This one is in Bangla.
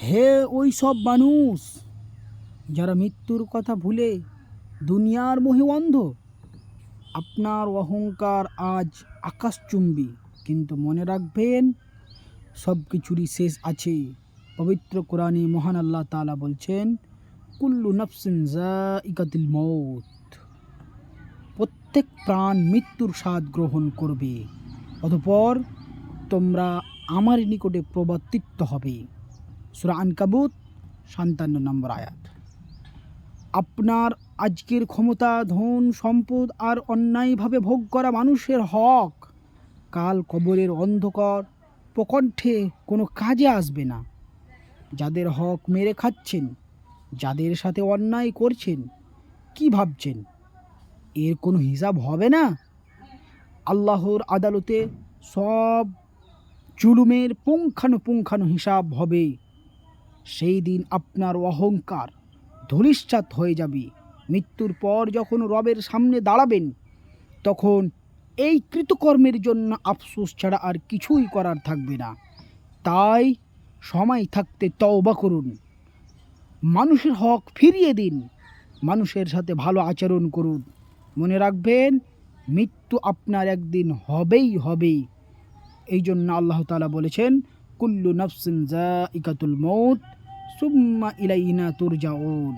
হে ওই সব মানুষ যারা মৃত্যুর কথা ভুলে দুনিয়ার মোহে অন্ধ, আপনার অহংকার আজ আকাশচুম্বী, কিন্তু মনে রাখবেন সব কিছুরই শেষ আছে। পবিত্র কোরআনে মহান আল্লাহ তাআলা বলছেন, কুল্লু নাফসিন যায়িকাতুল মউত, প্রত্যেক প্রাণ মৃত্যুর স্বাদ গ্রহণ করবে, অতঃপর তোমরা আমার নিকটে প্রবর্তিত হবে। সূরা আনকাবুত ৫৭ নম্বর আয়াত। আপনার আজকের ক্ষমতা, ধন সম্পদ আর অন্যায়ভাবে ভোগ করা মানুষের হক কাল কবরের অন্ধকার প্রকণ্ঠে কোনো কাজে আসবে না। যাদের হক মেরে খাচ্ছেন, যাদের সাথে অন্যায় করছেন, কি ভাবছেন এর কোনো হিসাব হবে না? আল্লাহর আদালতে সব জুলুমের পুঙ্খানুপুঙ্খানু হিসাব হবে। সেই দিন আপনার অহংকার ধূলিসাৎ হয়ে যাবে। মৃত্যুর পর যখন রবের সামনে দাঁড়াবেন, তখন এই কৃতকর্মের জন্য আফসোস ছাড়া আর কিছুই করার থাকবে না। তাই সময় থাকতে তওবা করুন, মানুষের হক ফিরিয়ে দিন, মানুষের সাথে ভালো আচরণ করুন। মনে রাখবেন, মৃত্যু আপনার একদিন হবেই হবে। এই জন্য আল্লাহ তাআলা বলেছেন, কুল্লু নাফসিন যায়িকাতুল মউত সুম্মা ইলাইনা তুরজাউন।